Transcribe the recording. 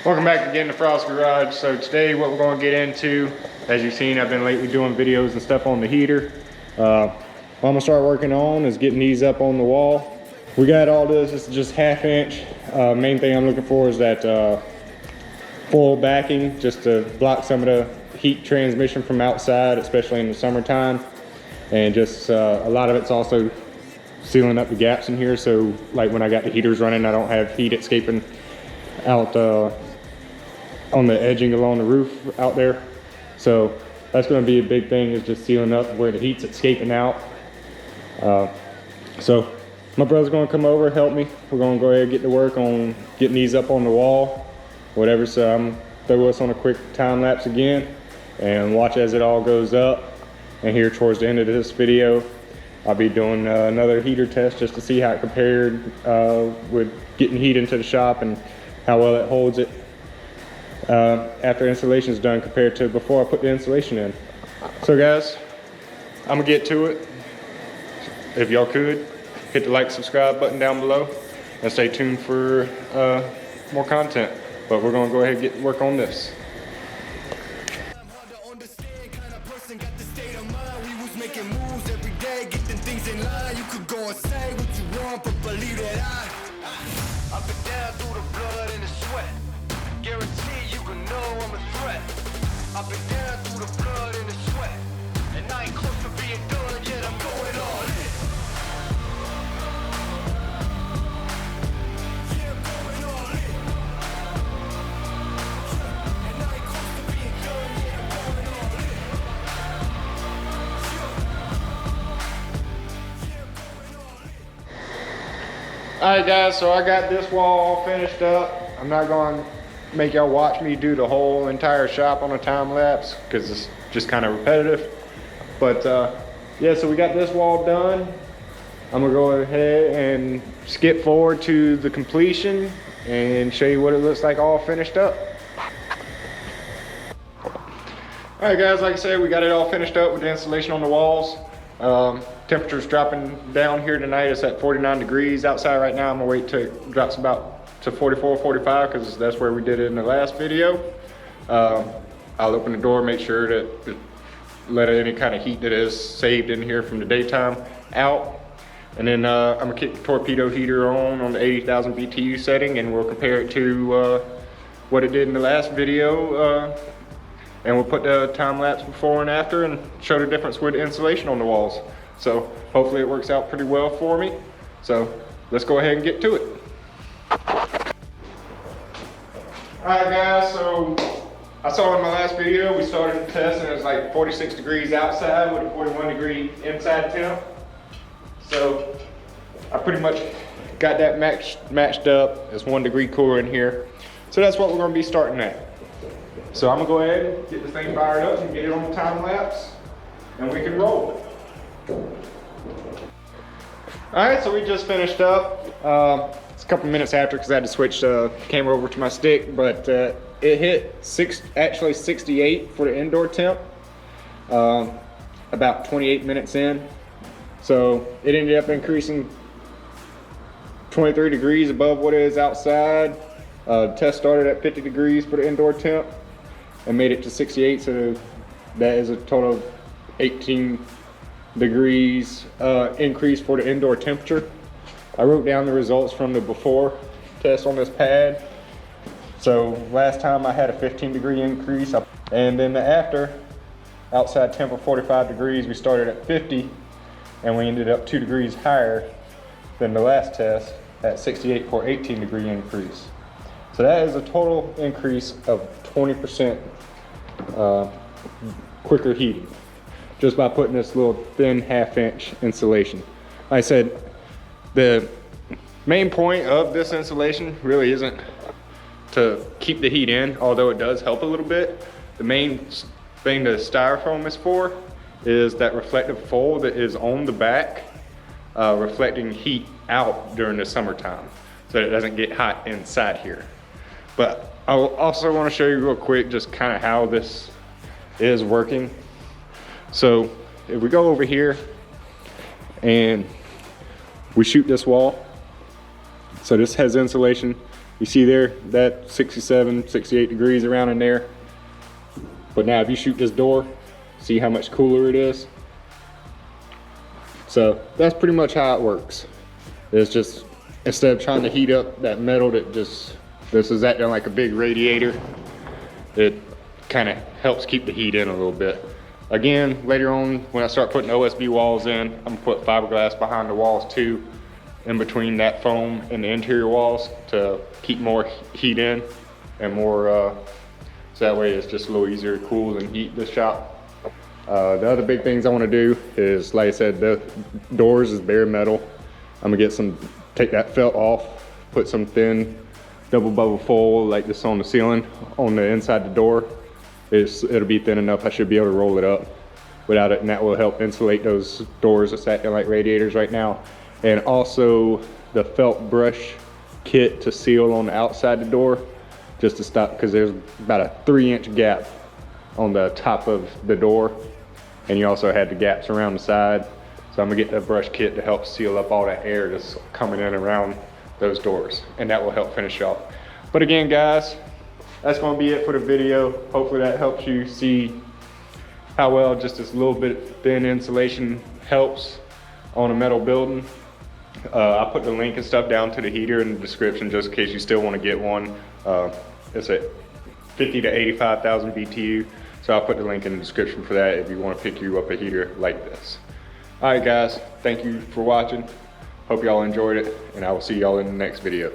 Welcome back again to Frost Garage. So today what we're going to get into, as you've seen, I've been lately doing videos and stuff on the heater. What I'm going to start working on is getting these up on the wall. We got all this is just 1/2 inch. Main thing I'm looking for is that full backing, just to block some of the heat transmission from outside, especially in the summertime. And just a lot of it's also sealing up the gaps in here, so like when I got the heaters running, I don't have heat escaping out on the edging along the roof out there. So that's going to be a big thing, is just sealing up where the heat's escaping out. So my brother's going to come over, help me. We're going to go ahead and get to work on getting these up on the wall, whatever. So I'm throw us on a quick time lapse again and watch as it all goes up. And here towards the end of this video, I'll be doing another heater test just to see how it compared with getting heat into the shop and how well it holds it after installation is done compared to before I put the insulation in. So guys, I'm gonna get to it. If y'all could, hit the like, subscribe button down below and stay tuned for more content. But we're gonna go ahead and get to work on this. Making moves every day, getting things in line. You could go and say what you want, but believe that I've been down through the blood and the sweat. Guarantee you can know I'm a threat. I've been down through the blood and the sweat, and I ain't close to being done yet. I'm going all in. Yeah, I'm going all in. Yeah, and I ain't close to being done yet. I'm going all in. Alright guys, so I got this wall all finished up. I'm not going to make y'all watch me do the whole entire shop on a time lapse because it's just kind of repetitive. But yeah, so we got this wall done. I'm going to go ahead and skip forward to the completion and show you what it looks like all finished up. Alright guys, like I said, we got it all finished up with the insulation on the walls. Temperature's dropping down here tonight. It's at 49 degrees outside right now. I'm gonna wait till it drops about to 44, 45 because that's where we did it in the last video. I'll open the door, make sure that let any kind of heat that is saved in here from the daytime out. And then I'm gonna kick the torpedo heater on the 80,000 BTU setting, and we'll compare it to what it did in the last video. And we'll put the time lapse before and after and show the difference with the insulation on the walls. So hopefully it works out pretty well for me. So let's go ahead and get to it. Alright guys, so I saw in my last video we started the test and it was like 46 degrees outside with a 41 degree inside temp. So I pretty much got that matched up. It's 1 degree cooler in here. So that's what we're going to be starting at. So I'm gonna go ahead and get this thing fired up and get it on the time lapse, and we can roll. All right, so we just finished up. It's a couple minutes after because I had to switch the camera over to my stick, but it hit actually 68 for the indoor temp, about 28 minutes in. So it ended up increasing 23 degrees above what it is outside. Test started at 50 degrees for the indoor temp and made it to 68, so that is a total of 18 degrees increase for the indoor temperature. I wrote down the results from the before test on this pad. So last time I had a 15 degree increase, and then the after outside temp of 45 degrees, we started at 50 and we ended up 2 degrees higher than the last test at 68 for 18 degree increase. So that is a total increase of 20% quicker heating just by putting this little thin 1/2 inch insulation. Like I said, the main point of this insulation really isn't to keep the heat in, although it does help a little bit. The main thing the styrofoam is for is that reflective foil that is on the back, reflecting heat out during the summertime so that it doesn't get hot inside here. But I also want to show you real quick just kind of how this is working. So if we go over here and we shoot this wall, so this has insulation You see there, that 67, 68 degrees around in there. But now if you shoot this door, see how much cooler it is? So that's pretty much how it works. It's just, instead of trying to heat up that metal that this is acting like a big radiator, it kind of helps keep the heat in a little bit. Again, later on when I start putting OSB walls in, I'm gonna put fiberglass behind the walls too, in between that foam and the interior walls to keep more heat in and more, so that way it's just a little easier to cool and heat this shop. The other big things I want to do is, like I said, the doors is bare metal. I'm gonna take that felt off, put some thin double bubble foil like this on the ceiling, on the inside the door. It'll be thin enough, I should be able to roll it up without it, and that will help insulate those doors that's acting like radiators right now. And also the felt brush kit to seal on the outside the door, just to stop, because there's about a 3-inch gap on the top of the door, and you also had the gaps around the side. So I'm gonna get the brush kit to help seal up all that air that's coming in around those doors, and that will help finish off. But again, guys, that's gonna be it for the video. Hopefully that helps you see how well just this little bit thin insulation helps on a metal building. I'll put the link and stuff down to the heater in the description just in case you still want to get one. It's at 50 to 85,000 BTU. So I'll put the link in the description for that if you want to pick you up a heater like this. All right, guys, thank you for watching. Hope y'all enjoyed it, and I will see y'all in the next video.